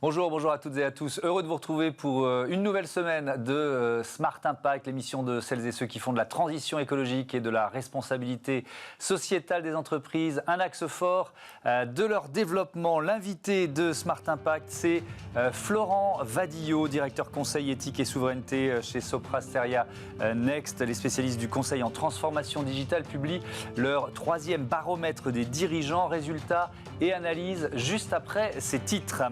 Bonjour à toutes et à tous. Heureux de vous retrouver pour une nouvelle semaine de Smart Impact, l'émission de celles et ceux qui font de la transition écologique et de la responsabilité sociétale des entreprises. Un axe fort de leur développement. L'invité de Smart Impact, c'est Florent Vadillo, directeur conseil éthique et souveraineté chez Sopra Steria Next. Les spécialistes du conseil en transformation digitale publient leur 3e baromètre des dirigeants. Résultats et analyses juste après ces titres.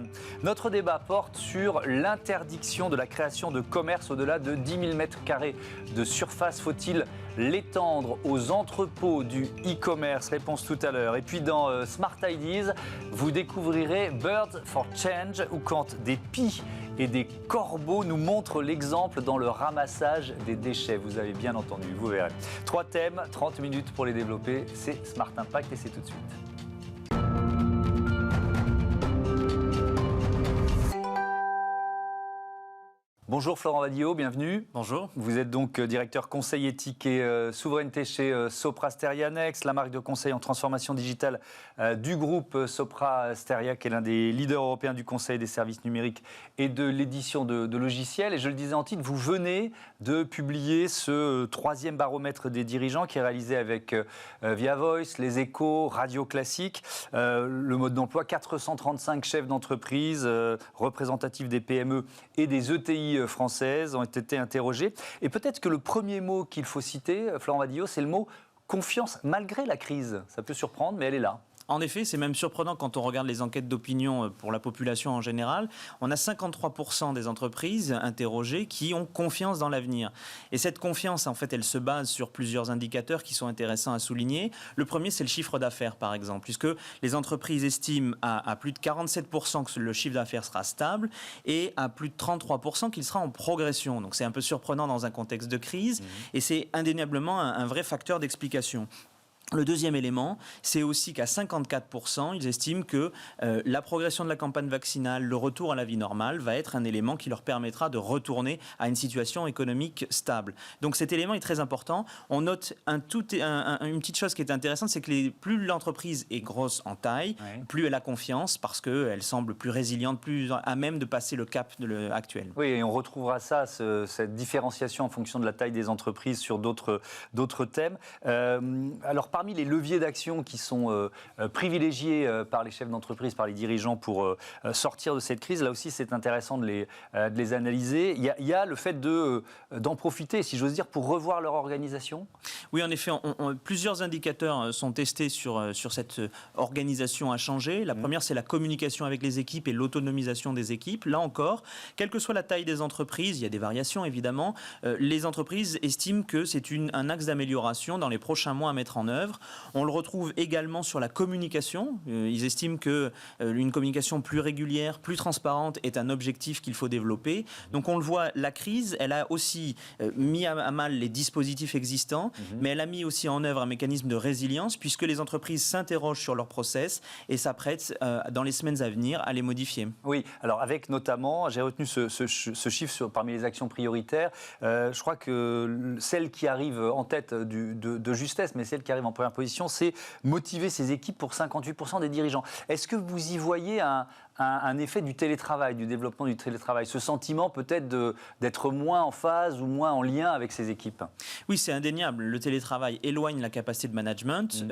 Notre débat porte sur l'interdiction de la création de commerce au-delà de 10 000 m² de surface. Faut-il l'étendre aux entrepôts du e-commerce? Réponse tout à l'heure. Et puis dans Smart Ideas, vous découvrirez Birds for Change, ou quand des pies et des corbeaux nous montrent l'exemple dans le ramassage des déchets. Vous avez bien entendu, vous verrez. 3 thèmes, 30 minutes pour les développer. C'est Smart Impact et c'est tout de suite. Bonjour Florent Vadillo, bienvenue. Bonjour. Vous êtes donc directeur conseil éthique et souveraineté chez Sopra Steria Next, la marque de conseil en transformation digitale du groupe Sopra Steria, qui est l'un des leaders européens du conseil des services numériques et de l'édition de logiciels. Et je le disais en titre, vous venez de publier ce 3e baromètre des dirigeants qui est réalisé avec Via Voice, Les Échos, Radio Classique. Le mode d'emploi, 435 chefs d'entreprise représentatifs des PME et des ETI françaises ont été interrogées. Et peut-être que le premier mot qu'il faut citer, Florent Vadillo, c'est le mot confiance, malgré la crise. Ça peut surprendre, mais elle est là. En effet, c'est même surprenant quand on regarde les enquêtes d'opinion pour la population en général. On a 53% des entreprises interrogées qui ont confiance dans l'avenir. Et cette confiance, en fait, elle se base sur plusieurs indicateurs qui sont intéressants à souligner. Le premier, c'est le chiffre d'affaires, par exemple, puisque les entreprises estiment à plus de 47% que le chiffre d'affaires sera stable et à plus de 33% qu'il sera en progression. Donc c'est un peu surprenant dans un contexte de crise et c'est indéniablement un vrai facteur d'explication. Le deuxième élément, c'est aussi qu'à 54%, ils estiment que la progression de la campagne vaccinale, le retour à la vie normale, va être un élément qui leur permettra de retourner à une situation économique stable. Donc cet élément est très important. On note une petite chose qui est intéressante, c'est que plus l'entreprise est grosse en taille, plus elle a confiance parce qu'elle semble plus résiliente, plus à même de passer le cap actuel. Oui, et on retrouvera ça, cette différenciation en fonction de la taille des entreprises sur d'autres thèmes. Alors, parmi les leviers d'action qui sont privilégiés par les chefs d'entreprise, par les dirigeants pour sortir de cette crise, là aussi c'est intéressant de les analyser. Il y a le fait d'en profiter, si j'ose dire, pour revoir leur organisation. Oui, en effet, plusieurs indicateurs sont testés sur cette organisation à changer. La première, c'est la communication avec les équipes et l'autonomisation des équipes. Là encore, quelle que soit la taille des entreprises, il y a des variations évidemment, les entreprises estiment que c'est un axe d'amélioration dans les prochains mois à mettre en œuvre. On le retrouve également sur la communication. Ils estiment qu'une communication plus régulière, plus transparente est un objectif qu'il faut développer. Donc on le voit, la crise, elle a aussi mis à mal les dispositifs existants, mais elle a mis aussi en œuvre un mécanisme de résilience puisque les entreprises s'interrogent sur leurs process et s'apprêtent dans les semaines à venir à les modifier. Oui, alors avec notamment, j'ai retenu ce chiffre parmi les actions prioritaires. Je crois que celle qui arrive en tête de justesse, mais celle qui arrive en première position, c'est motiver ses équipes pour 58% des dirigeants. Est-ce que vous y voyez un effet du télétravail, du développement du télétravail, ce sentiment peut-être d'être moins en phase ou moins en lien avec ses équipes? Oui, c'est indéniable. Le télétravail éloigne la capacité de management.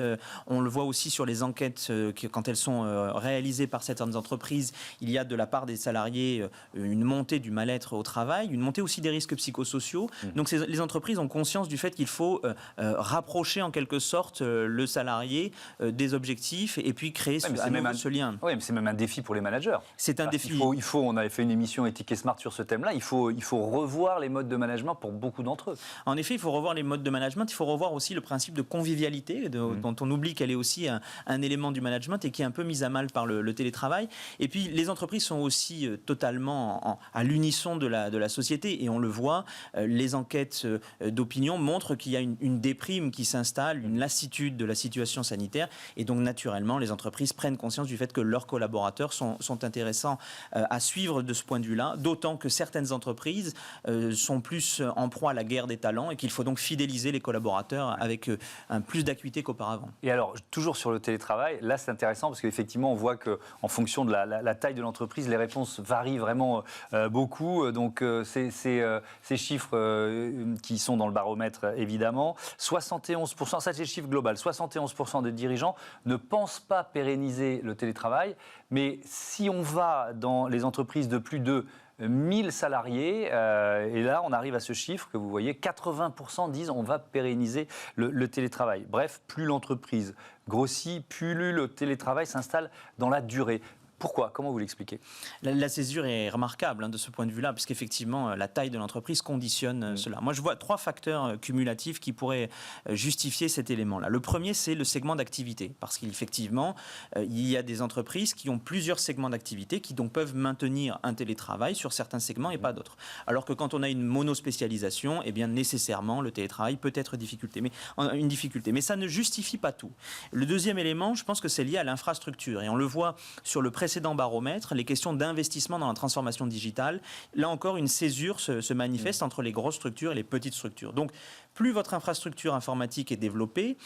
On le voit aussi sur les enquêtes quand elles sont réalisées par certaines entreprises. Il y a de la part des salariés une montée du mal-être au travail, une montée aussi des risques psychosociaux. Donc les entreprises ont conscience du fait qu'il faut rapprocher en quelque sorte le salarié des objectifs et puis créer ce lien. Oui, mais c'est même un défi pour les managers. C'est un défi. On avait fait une émission Éthique et Smart sur ce thème-là. Il faut revoir les modes de management pour beaucoup d'entre eux. En effet, il faut revoir les modes de management. Il faut revoir aussi le principe de convivialité, dont on oublie qu'elle est aussi un élément du management et qui est un peu mise à mal par le télétravail. Et puis, les entreprises sont aussi totalement à l'unisson de la société. Et on le voit, les enquêtes d'opinion montrent qu'il y a une déprime qui s'installe, une lassitude de la situation sanitaire. Et donc, naturellement, les entreprises prennent conscience du fait que leurs collaborateurs sont sont intéressants à suivre de ce point de vue-là, d'autant que certaines entreprises sont plus en proie à la guerre des talents et qu'il faut donc fidéliser les collaborateurs avec un plus d'acuité qu'auparavant. Et alors, toujours sur le télétravail, là c'est intéressant parce qu'effectivement on voit qu'en fonction de la taille de l'entreprise, les réponses varient vraiment beaucoup. Donc ces chiffres qui sont dans le baromètre évidemment, 71%, ça c'est le chiffre global, 71% des dirigeants ne pensent pas pérenniser le télétravail, mais si on va dans les entreprises de plus de 1000 salariés, et là on arrive à ce chiffre que vous voyez, 80% disent on va pérenniser le télétravail. Bref, plus l'entreprise grossit, plus le télétravail s'installe dans la durée. Pourquoi ? Comment vous l'expliquez ? La césure est remarquable de ce point de vue-là, puisqu'effectivement, la taille de l'entreprise conditionne cela. Moi, je vois 3 facteurs cumulatifs qui pourraient justifier cet élément-là. Le premier, c'est le segment d'activité, parce qu'effectivement, il y a des entreprises qui ont plusieurs segments d'activité, qui donc peuvent maintenir un télétravail sur certains segments et pas d'autres. Alors que quand on a une monospécialisation, eh bien, nécessairement, le télétravail peut être une difficulté. Mais ça ne justifie pas tout. Le deuxième élément, je pense que c'est lié à l'infrastructure. Et on le voit sur le précédent baromètre, les questions d'investissement dans la transformation digitale, là encore, une césure se manifeste entre les grosses structures et les petites structures. Donc, plus votre infrastructure informatique est développée,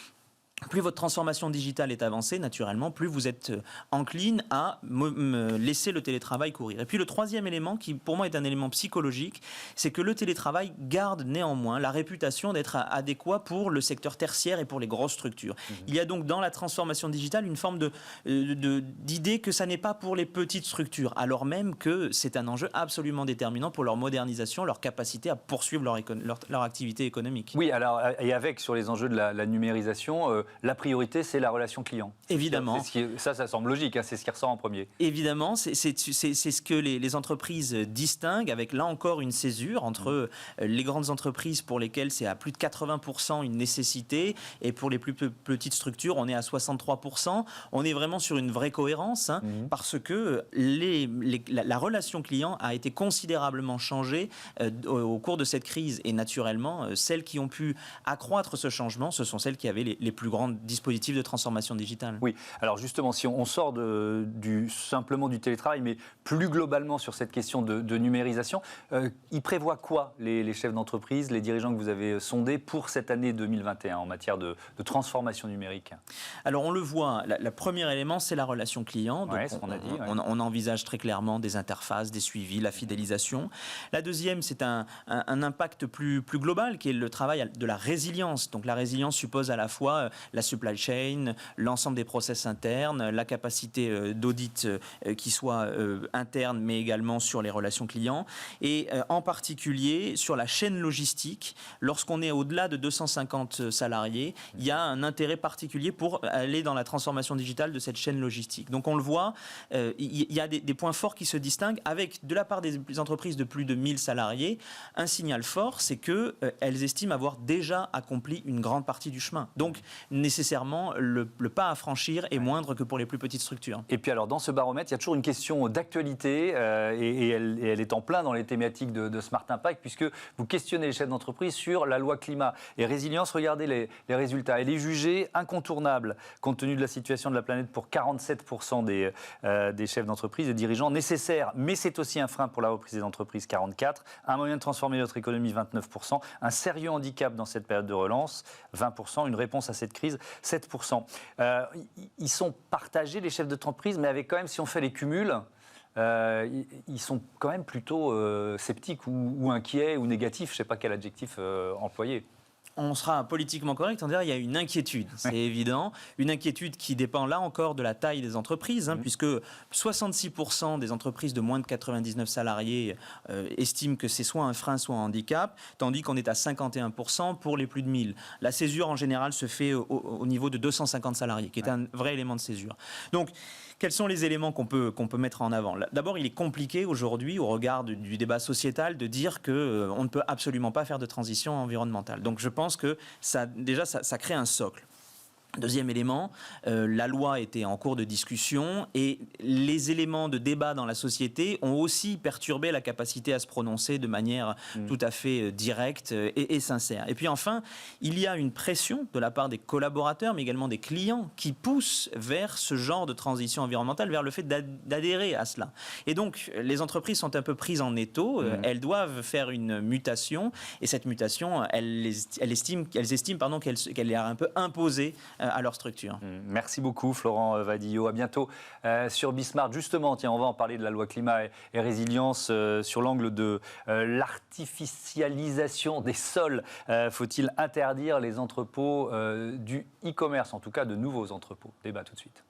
plus votre transformation digitale est avancée, naturellement, plus vous êtes encline à laisser le télétravail courir. Et puis le troisième élément, qui pour moi est un élément psychologique, c'est que le télétravail garde néanmoins la réputation d'être adéquat pour le secteur tertiaire et pour les grosses structures. Il y a donc dans la transformation digitale une forme d'idée que ça n'est pas pour les petites structures, alors même que c'est un enjeu absolument déterminant pour leur modernisation, leur capacité à poursuivre leur activité économique. Oui, alors, et avec sur les enjeux de la numérisation, la priorité, c'est la relation client. Évidemment. Ça semble logique, c'est ce qui ressort en premier. Évidemment, c'est ce que les entreprises distinguent, avec là encore une césure entre les grandes entreprises pour lesquelles c'est à plus de 80% une nécessité, et pour les plus petites structures, on est à 63%. On est vraiment sur une vraie cohérence, parce que la relation client a été considérablement changée au cours de cette crise. Et naturellement, celles qui ont pu accroître ce changement, ce sont celles qui avaient les plus grands dispositifs de transformation digitale. Oui, alors justement, si on sort simplement du télétravail, mais plus globalement sur cette question de numérisation, ils prévoient quoi, les chefs d'entreprise, les dirigeants que vous avez sondés pour cette année 2021 en matière de transformation numérique ? Alors on le voit, le premier élément, c'est la relation client. Donc on envisage très clairement des interfaces, des suivis, la fidélisation. La deuxième, c'est un impact plus global, qui est le travail de la résilience. Donc la résilience suppose à la fois la supply chain, l'ensemble des process internes, la capacité d'audit qui soit interne, mais également sur les relations clients, et en particulier sur la chaîne logistique. Lorsqu'on est au-delà de 250 salariés, il y a un intérêt particulier pour aller dans la transformation digitale de cette chaîne logistique. Donc on le voit, il y a des points forts qui se distinguent avec, de la part des entreprises de plus de 1000 salariés, un signal fort, c'est qu'elles estiment avoir déjà accompli une grande partie du chemin. Donc nécessairement, le pas à franchir est moindre que pour les plus petites structures. Et puis alors, dans ce baromètre, il y a toujours une question d'actualité, et elle est en plein dans les thématiques de Smart Impact, puisque vous questionnez les chefs d'entreprise sur la loi climat et résilience. Regardez les résultats. Elle est jugée incontournable, compte tenu de la situation de la planète, pour 47% des chefs d'entreprise, des dirigeants, nécessaire, mais c'est aussi un frein pour la reprise des entreprises, 44%, un moyen de transformer notre économie, 29%, un sérieux handicap dans cette période de relance, 20%, une réponse à cette crise, 7%. Ils sont partagés, les chefs d'entreprise, mais avec quand même, si on fait les cumuls, ils sont quand même plutôt sceptiques ou inquiets ou négatifs, je ne sais pas quel adjectif employer. On sera politiquement correct, on dirait qu'il y a une inquiétude, c'est évident. Une inquiétude qui dépend là encore de la taille des entreprises, puisque 66% des entreprises de moins de 99 salariés estiment que c'est soit un frein, soit un handicap, tandis qu'on est à 51% pour les plus de 1000. La césure, en général, se fait au niveau de 250 salariés, qui est un vrai élément de césure. Donc, quels sont les éléments qu'on peut mettre en avant ? D'abord, il est compliqué aujourd'hui, au regard du débat sociétal, de dire qu'on ne peut absolument pas faire de transition environnementale. Donc je pense que ça crée un socle. Deuxième élément, la loi était en cours de discussion et les éléments de débat dans la société ont aussi perturbé la capacité à se prononcer de manière tout à fait directe et sincère. Et puis enfin, il y a une pression de la part des collaborateurs, mais également des clients, qui poussent vers ce genre de transition environnementale, vers le fait d'adhérer à cela. Et donc, les entreprises sont un peu prises en étau, elles doivent faire une mutation, et cette mutation, elles estiment qu'elle est un peu imposée à leur structure. Merci beaucoup Florent Vadillo. À bientôt sur Bismart. Justement, tiens, on va en parler de la loi climat et résilience sur l'angle de l'artificialisation des sols. Faut-il interdire les entrepôts du e-commerce, en tout cas de nouveaux entrepôts? Débat tout de suite.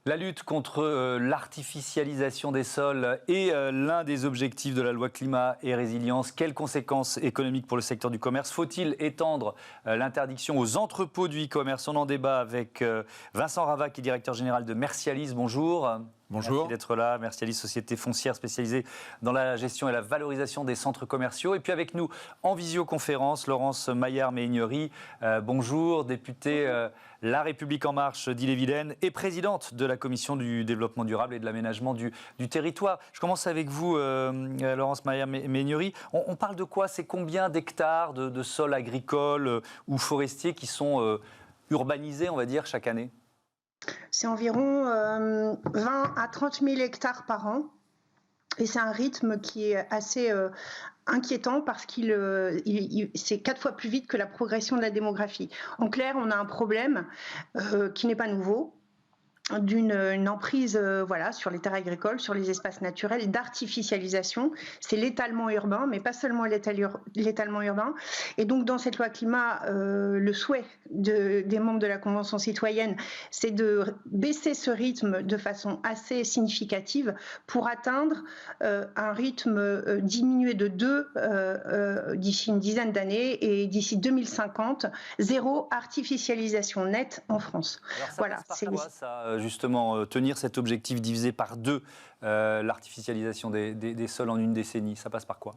La lutte contre l'artificialisation des sols est l'un des objectifs de la loi climat et résilience. Quelles conséquences économiques pour le secteur du commerce? Faut-il étendre l'interdiction aux entrepôts du e-commerce? On en débat avec Vincent Rava, qui est directeur général de Mercialis. Bonjour. Bonjour. Merci d'être là. Mercialis, société foncière spécialisée dans la gestion et la valorisation des centres commerciaux. Et puis avec nous en visioconférence, Laurence Maillard-Méhaignerie. Bonjour, députée La République En Marche d'Ille-et-Vilaine et présidente de la Commission du développement durable et de l'aménagement du territoire. Je commence avec vous, Laurence Maillard-Méhaignerie. On parle de quoi? C'est combien d'hectares de sols agricoles ou forestiers qui sont urbanisés, on va dire, chaque année? C'est environ 20 à 30 000 hectares par an. Et c'est un rythme qui est assez inquiétant parce c'est 4 fois plus vite que la progression de la démographie. En clair, on a un problème qui n'est pas nouveau, d'une emprise sur les terres agricoles, sur les espaces naturels, d'artificialisation. C'est l'étalement urbain, mais pas seulement l'étalement urbain. Et donc, dans cette loi climat, le souhait des membres de la Convention citoyenne, c'est de baisser ce rythme de façon assez significative pour atteindre un rythme diminué de 2 d'ici une dizaine d'années et d'ici 2050, zéro artificialisation nette en France. Alors ça passe par quoi, ça, justement, tenir cet objectif divisé par 2, l'artificialisation des sols en une décennie, ça passe par quoi?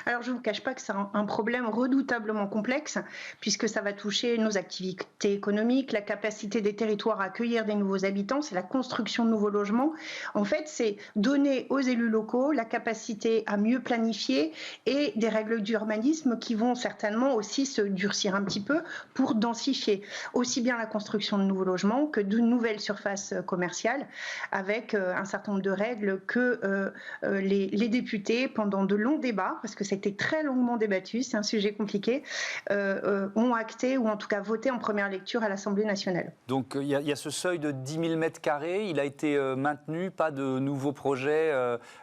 Alors, je ne vous cache pas que c'est un problème redoutablement complexe, puisque ça va toucher nos activités économiques, la capacité des territoires à accueillir des nouveaux habitants, c'est la construction de nouveaux logements. En fait, c'est donner aux élus locaux la capacité à mieux planifier et des règles d'urbanisme qui vont certainement aussi se durcir un petit peu pour densifier aussi bien la construction de nouveaux logements que de nouvelles surfaces commerciales, avec un certain nombre de règles que les députés, pendant de longs débats, parce que ça a été très longuement débattu, c'est un sujet compliqué, ont acté ou en tout cas voté en première lecture à l'Assemblée nationale. Donc il y a ce seuil de 10 000 m², il a été maintenu, pas de nouveaux projets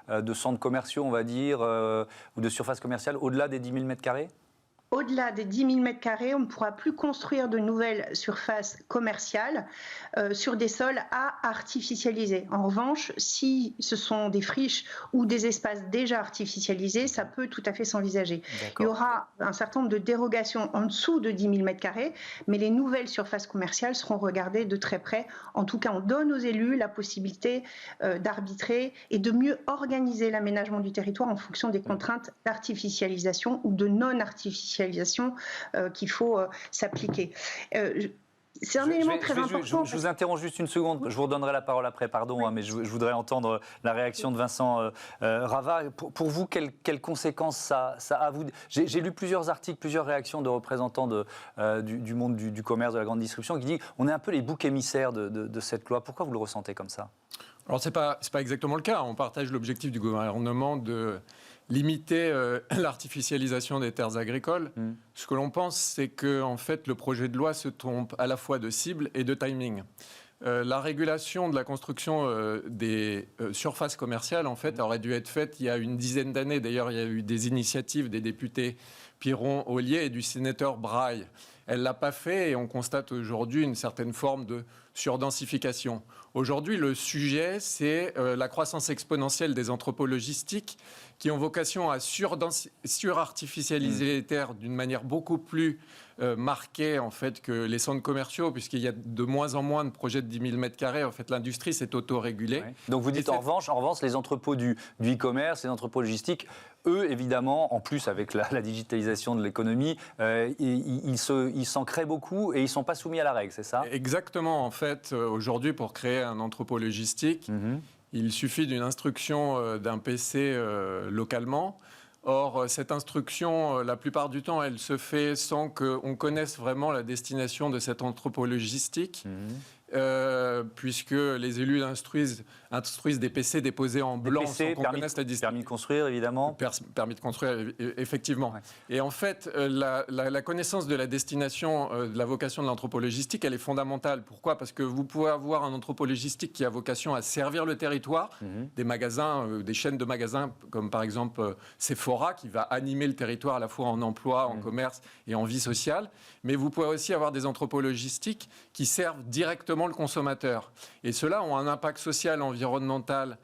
de centres commerciaux, on va dire, ou de surfaces commerciales au-delà des 10 000 m²? Au-delà des 10 000 m², on ne pourra plus construire de nouvelles surfaces commerciales sur des sols à artificialiser. En revanche, si ce sont des friches ou des espaces déjà artificialisés, ça peut tout à fait s'envisager. Il y aura un certain nombre de dérogations en dessous de 10 000 m², mais les nouvelles surfaces commerciales seront regardées de très près. En tout cas, on donne aux élus la possibilité d'arbitrer et de mieux organiser l'aménagement du territoire en fonction des contraintes d'artificialisation ou de non-artificialisation qu'il faut s'appliquer. C'est un élément très important. Je vous interromps juste une seconde, je vous redonnerai la parole après, pardon, oui. Mais je voudrais entendre la réaction de Vincent Rava. Pour vous, quelles conséquences ça a? J'ai lu plusieurs articles, plusieurs réactions de représentants du monde du commerce, de la grande distribution, qui disent qu'on est un peu les boucs émissaires de cette loi. Pourquoi vous le ressentez comme ça? Alors, c'est pas exactement le cas. On partage l'objectif du gouvernement de limiter l'artificialisation des terres agricoles. Ce que l'on pense, c'est que en fait, le projet de loi se trompe à la fois de cible et de timing. La régulation de la construction des surfaces commerciales, en fait, aurait dû être faite il y a une dizaine d'années. D'ailleurs, il y a eu des initiatives des députés Piron-Ollier et du sénateur Braille. Elle ne l'a pas fait et on constate aujourd'hui une certaine forme de surdensification. Aujourd'hui, le sujet, c'est la croissance exponentielle des entrepôts logistiques qui ont vocation à surartificialiser les terres d'une manière beaucoup plus marqué en fait que les centres commerciaux, puisqu'il y a de moins en moins de projets de 10 000 m², en fait l'industrie s'est autorégulée. Ouais. Donc vous dites en revanche, les entrepôts du e-commerce, les entrepôts logistiques, eux, évidemment, en plus avec la digitalisation de l'économie, ils s'en créent beaucoup et ils ne sont pas soumis à la règle, c'est ça? Exactement. En fait, aujourd'hui, pour créer un entrepôt logistique, il suffit d'une instruction d'un PC localement. Or, cette instruction, la plupart du temps, elle se fait sans qu'on connaisse vraiment la destination de cet entrepôt logistique. Puisque les élus instruisent des PC déposés en blanc sans qu'on connaisse la destination. Permis de construire, évidemment. Permis de construire, effectivement. Ouais. Et en fait, la connaissance de la destination, de la vocation de l'entrepôt logistique, elle est fondamentale. Pourquoi? Parce que vous pouvez avoir un entrepôt logistique qui a vocation à servir le territoire, des magasins, des chaînes de magasins, comme par exemple Sephora, qui va animer le territoire à la fois en emploi, en commerce et en vie sociale. Mais vous pouvez aussi avoir des entrepôts logistiques qui servent directement le consommateur. Et ceux-là ont un impact social, environnemental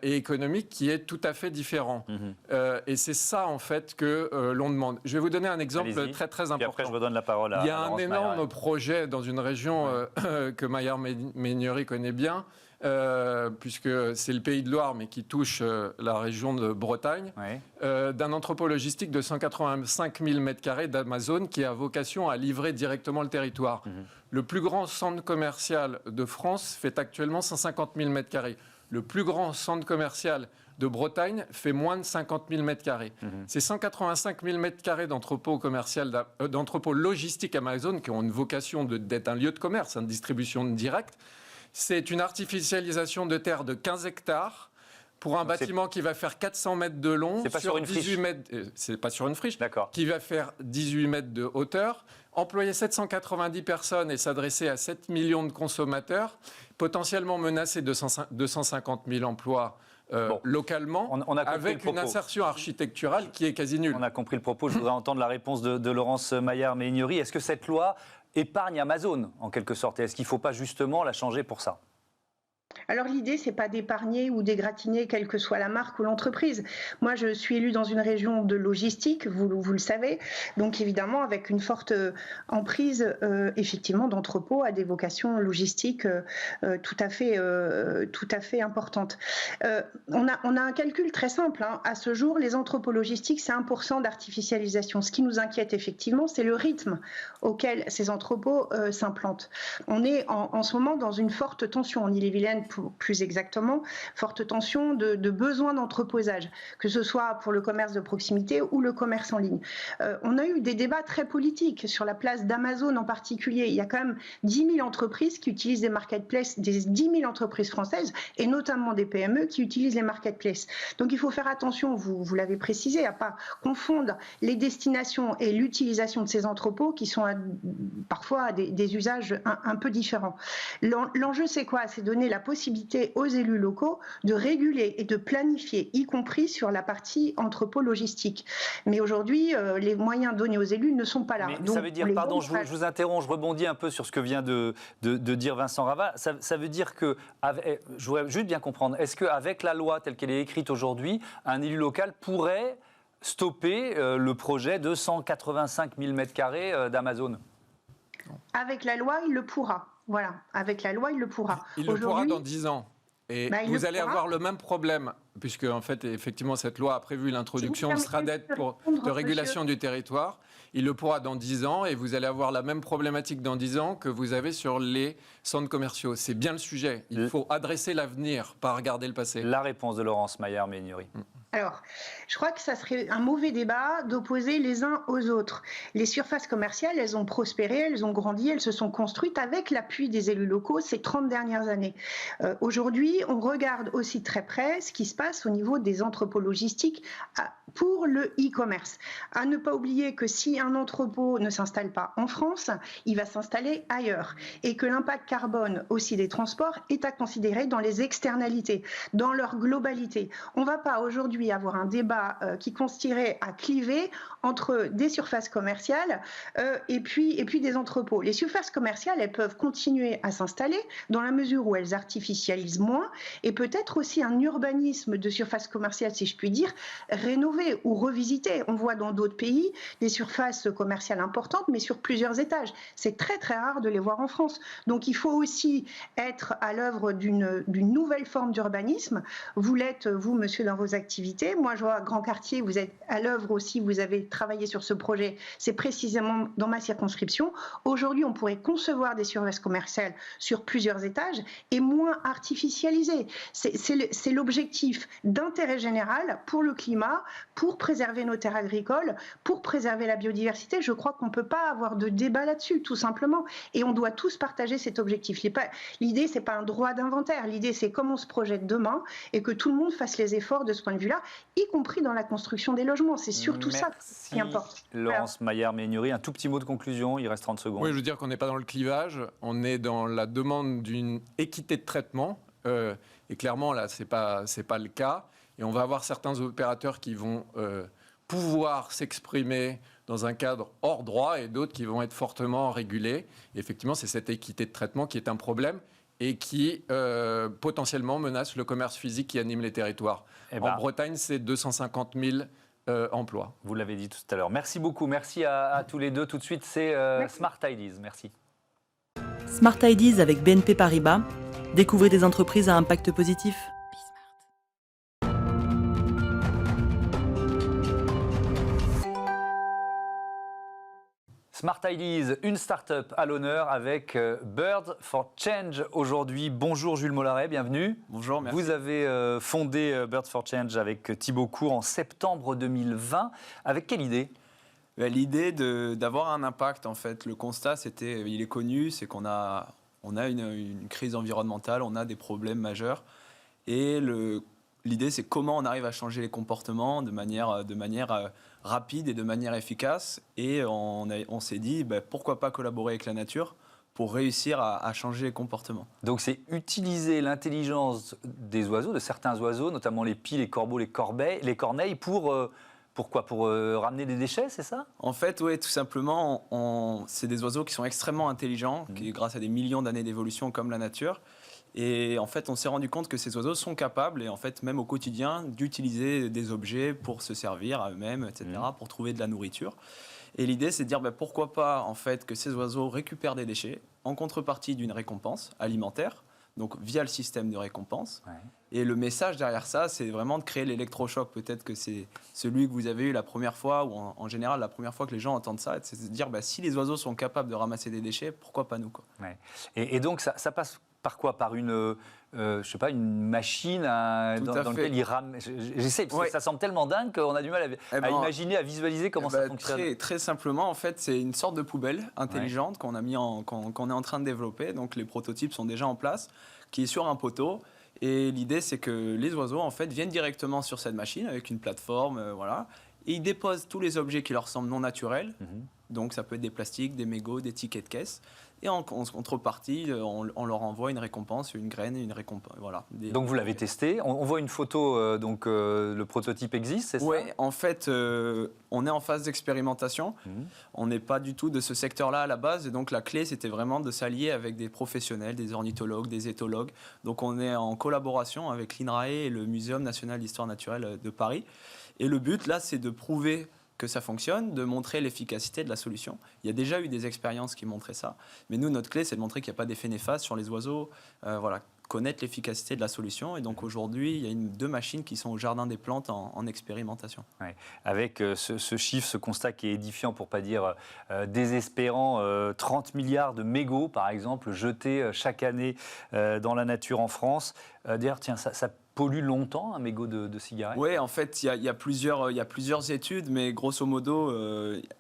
et économique qui est tout à fait différent. Et c'est ça, en fait, que l'on demande. Je vais vous donner un exemple très, très important. Et après, je vous donne la parole à Il y a un Laurence énorme Maillard. projet dans une région que Maillard-Meignery connaît bien, puisque c'est le Pays de Loire, mais qui touche la région de Bretagne, d'un entrepôt logistique de 185 000 m² d'Amazon qui a vocation à livrer directement le territoire. Le plus grand centre commercial de France fait actuellement 150 000 m². Le plus grand centre commercial de Bretagne fait moins de 50 000 m². Ces 185 000 m² d'entrepôt logistique Amazon, qui ont une vocation d'être un lieu de commerce, une distribution directe, c'est une artificialisation de terre de 15 hectares pour un bâtiment qui va faire 400 mètres de long. C'est pas sur une 18 friche. mètres, c'est pas sur une friche. D'accord. Qui va faire 18 mètres de hauteur, employer 790 personnes et s'adresser à 7 millions de consommateurs, potentiellement menacer 250 000 emplois localement, on a avec une insertion architecturale qui est quasi nulle. On a compris le propos. Je voudrais entendre la réponse de Laurence Maillard-Meignery. Est-ce que cette loi épargne Amazon, en quelque sorte? Et est-ce qu'il ne faut pas justement la changer pour ça? Alors l'idée, c'est pas d'épargner ou d'égratigner quelle que soit la marque ou l'entreprise. Moi, je suis élue dans une région de logistique, vous le savez, donc évidemment avec une forte emprise effectivement d'entrepôts à des vocations logistiques tout à fait importantes. On a un calcul très simple. À ce jour, les entrepôts logistiques, c'est 1% d'artificialisation. Ce qui nous inquiète effectivement, c'est le rythme auquel ces entrepôts s'implantent. On est en ce moment dans une forte tension en Ille-et-Vilaine, plus exactement, forte tension de besoin d'entreposage, que ce soit pour le commerce de proximité ou le commerce en ligne. On a eu des débats très politiques sur la place d'Amazon en particulier. Il y a quand même 10 000 entreprises qui utilisent des marketplaces, des 10 000 entreprises françaises, et notamment des PME qui utilisent les marketplaces. Donc il faut faire attention, vous l'avez précisé, à ne pas confondre les destinations et l'utilisation de ces entrepôts qui sont parfois à des usages un peu différents. L'enjeu, c'est quoi? C'est donner la possibilité aux élus locaux de réguler et de planifier, y compris sur la partie entrepôt logistique. Mais aujourd'hui, les moyens donnés aux élus ne sont pas là. Mais donc, ça veut dire, pardon, je vous interromps, je rebondis un peu sur ce que vient de dire Vincent Ravat. Ça veut dire que, je voudrais juste bien comprendre, est-ce qu'avec la loi telle qu'elle est écrite aujourd'hui, un élu local pourrait stopper le projet de 185 000 m² d'Amazon? Avec la loi, il le pourra. Voilà, avec la loi, il le pourra. Il le pourra dans 10 ans. Et vous allez avoir le même problème, puisque en fait, effectivement, cette loi a prévu l'introduction de SRADET de régulation du territoire. Il le pourra dans 10 ans et vous allez avoir la même problématique dans 10 ans que vous avez sur les centres commerciaux. C'est bien le sujet. Il faut adresser l'avenir, pas regarder le passé. La réponse de Laurence Maillard-Meignery. Alors, je crois que ça serait un mauvais débat d'opposer les uns aux autres. Les surfaces commerciales, elles ont prospéré, elles ont grandi, elles se sont construites avec l'appui des élus locaux ces 30 dernières années. Aujourd'hui, on regarde aussi très près ce qui se passe au niveau des entrepôts logistiques pour le e-commerce. À ne pas oublier que si un entrepôt ne s'installe pas en France, il va s'installer ailleurs. Et que l'impact carbone aussi des transports est à considérer dans les externalités, dans leur globalité. On ne va pas aujourd'hui avoir un débat qui consisterait à cliver entre des surfaces commerciales et puis des entrepôts. Les surfaces commerciales, elles peuvent continuer à s'installer dans la mesure où elles artificialisent moins et peut-être aussi un urbanisme urbanisme de surface commerciale, si je puis dire, rénové ou revisité. On voit dans d'autres pays des surfaces commerciales importantes, mais sur plusieurs étages. C'est très très rare de les voir en France. Donc il faut aussi être à l'œuvre d'une nouvelle forme d'urbanisme. Vous l'êtes, vous, monsieur, dans vos activités. Moi, je vois à Grand Quartier, vous êtes à l'œuvre aussi, vous avez travaillé sur ce projet. C'est précisément dans ma circonscription. Aujourd'hui, on pourrait concevoir des surfaces commerciales sur plusieurs étages et moins artificialisées. C'est l'objectif d'intérêt général pour le climat, pour préserver nos terres agricoles, pour préserver la biodiversité. Je crois qu'on ne peut pas avoir de débat là-dessus, tout simplement. Et on doit tous partager cet objectif. L'idée, ce n'est pas un droit d'inventaire. L'idée, c'est comment on se projette demain et que tout le monde fasse les efforts de ce point de vue-là, y compris dans la construction des logements. C'est surtout ça qui importe. Laurence Maillard-Meignery, un tout petit mot de conclusion, il reste 30 secondes. Oui, je veux dire qu'on n'est pas dans le clivage, on est dans la demande d'une équité de traitement. Et clairement, là, c'est pas le cas. Et on va avoir certains opérateurs qui vont pouvoir s'exprimer dans un cadre hors droit et d'autres qui vont être fortement régulés. Et effectivement, c'est cette équité de traitement qui est un problème et qui potentiellement menace le commerce physique qui anime les territoires. En Bretagne, c'est 250 000 emplois. Vous l'avez dit tout à l'heure. Merci beaucoup. Merci à tous les deux. Tout de suite, c'est Smart Ideas. Merci. Smart Ideas avec BNP Paribas. Découvrez des entreprises à impact positif. Smart Ideas, une start-up à l'honneur avec Bird for Change aujourd'hui. Bonjour Jules Mollaret, bienvenue. Bonjour, merci. Vous avez fondé Bird for Change avec Thibaut Court en septembre 2020. Avec quelle idée ? L'idée d'avoir un impact, en fait. Le constat, il est connu, c'est qu'on a une crise environnementale, on a des problèmes majeurs. Et l'idée, c'est comment on arrive à changer les comportements de manière rapide et de manière efficace. Et on s'est dit, pourquoi pas collaborer avec la nature pour réussir à changer les comportements. Donc c'est utiliser l'intelligence des oiseaux, de certains oiseaux, notamment les pies, les corbeaux, les corneilles, pour ramener des déchets, c'est ça ? En fait, oui, tout simplement, c'est des oiseaux qui sont extrêmement intelligents, grâce à des millions d'années d'évolution comme la nature. Et en fait, on s'est rendu compte que ces oiseaux sont capables, et en fait, même au quotidien, d'utiliser des objets pour se servir à eux-mêmes, etc., pour trouver de la nourriture. Et l'idée, c'est de dire pourquoi pas en fait, que ces oiseaux récupèrent des déchets en contrepartie d'une récompense alimentaire, donc via le système de récompense. Ouais. Et le message derrière ça, c'est vraiment de créer l'électrochoc. Peut-être que c'est celui que vous avez eu la première fois, ou en général la première fois que les gens entendent ça, c'est de se dire si les oiseaux sont capables de ramasser des déchets, pourquoi pas nous, quoi. Ouais. Et donc ça passe par quoi ? Par une une machine dans laquelle il rame. J'essaie, parce que ça semble tellement dingue qu'on a du mal à imaginer, à visualiser comment ça fonctionne. Très simplement, en fait, c'est une sorte de poubelle intelligente qu'on est en train de développer. Donc les prototypes sont déjà en place, qui est sur un poteau. Et l'idée, c'est que les oiseaux, en fait, viennent directement sur cette machine avec une plateforme, et ils déposent tous les objets qui leur semblent non naturels. Donc ça peut être des plastiques, des mégots, des tickets de caisse. Et en contrepartie, on leur envoie une récompense, une graine, une récompense. Voilà. Donc vous l'avez testé. On voit une photo, le prototype existe, c'est ça ? Oui, en fait, on est en phase d'expérimentation. On n'est pas du tout de ce secteur-là à la base. Et donc la clé, c'était vraiment de s'allier avec des professionnels, des ornithologues, des éthologues. Donc on est en collaboration avec l'INRAE et le Muséum national d'histoire naturelle de Paris. Et le but, là, c'est de prouver que ça fonctionne, de montrer l'efficacité de la solution. Il y a déjà eu des expériences qui montraient ça, mais nous, notre clé, c'est de montrer qu'il n'y a pas d'effet néfaste sur les oiseaux, connaître l'efficacité de la solution. Et donc aujourd'hui, il y a 2 machines qui sont au Jardin des Plantes en expérimentation. Ouais. Avec ce chiffre, ce constat qui est édifiant, pour ne pas dire désespérant, 30 milliards de mégots, par exemple, jetés chaque année dans la nature en France. D'ailleurs, tiens, ça pollue longtemps un mégot de cigarette ? Oui, en fait, il y a plusieurs études, mais grosso modo,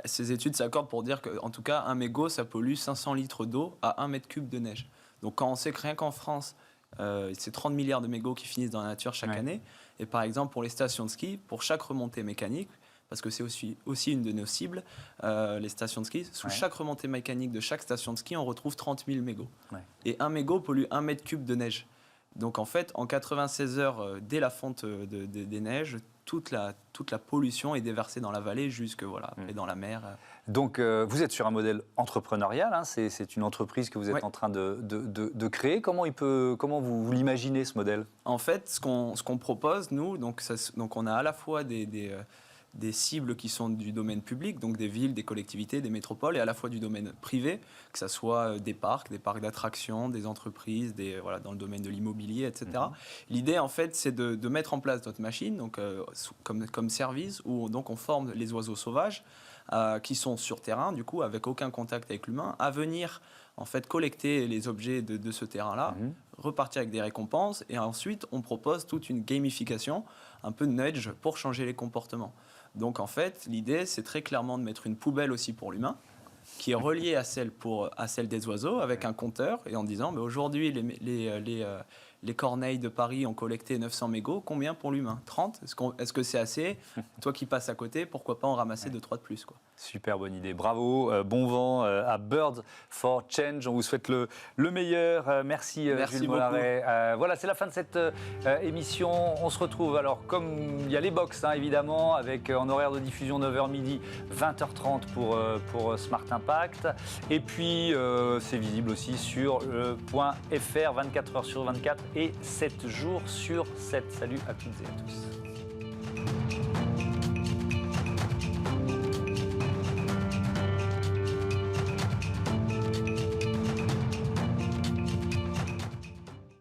ces études s'accordent pour dire qu'en tout cas, un mégot, ça pollue 500 litres d'eau à 1 mètre cube de neige. Donc quand on sait que rien qu'en France, c'est 30 milliards de mégots qui finissent dans la nature chaque année, et par exemple pour les stations de ski, pour chaque remontée mécanique, parce que c'est aussi une de nos cibles, les stations de ski, sous chaque remontée mécanique de chaque station de ski, on retrouve 30 000 mégots. Et un mégot pollue 1 mètre cube de neige. Donc en fait, en 96 heures, dès la fonte des neiges, toute la pollution est déversée dans la vallée jusque et dans la mer. Donc, vous êtes sur un modèle entrepreneurial, hein, c'est une entreprise que vous êtes en train de créer. Comment vous l'imaginez, ce modèle? En fait, ce qu'on propose, nous, donc on a à la fois des cibles qui sont du domaine public, donc des villes, des collectivités, des métropoles, et à la fois du domaine privé, que ce soit des parcs d'attractions, des entreprises, dans le domaine de l'immobilier, etc. L'idée, en fait, c'est de mettre en place notre machine, donc, comme service, où donc, on forme les oiseaux sauvages qui sont sur terrain, du coup, avec aucun contact avec l'humain, à venir en fait collecter les objets de ce terrain-là, repartir avec des récompenses, et ensuite, on propose toute une gamification, un peu de nudge pour changer les comportements. Donc en fait, l'idée, c'est très clairement de mettre une poubelle aussi pour l'humain, qui est reliée à celle des oiseaux, avec un compteur, et en disant, mais aujourd'hui, les corneilles de Paris ont collecté 900 mégots, combien pour l'humain? 30? Est-ce que c'est assez? Toi qui passes à côté, pourquoi pas en ramasser 2-3 de plus, quoi. Super bonne idée, bravo, bon vent à Birds for Change, on vous souhaite le meilleur, merci Jules Mollaret. Voilà, c'est la fin de cette émission, on se retrouve alors comme il y a les box évidemment, avec en horaire de diffusion 9h midi, 20h30 pour Smart Impact, et puis c'est visible aussi sur le .fr 24h sur 24 et 7 jours sur 7. Salut à toutes et à tous.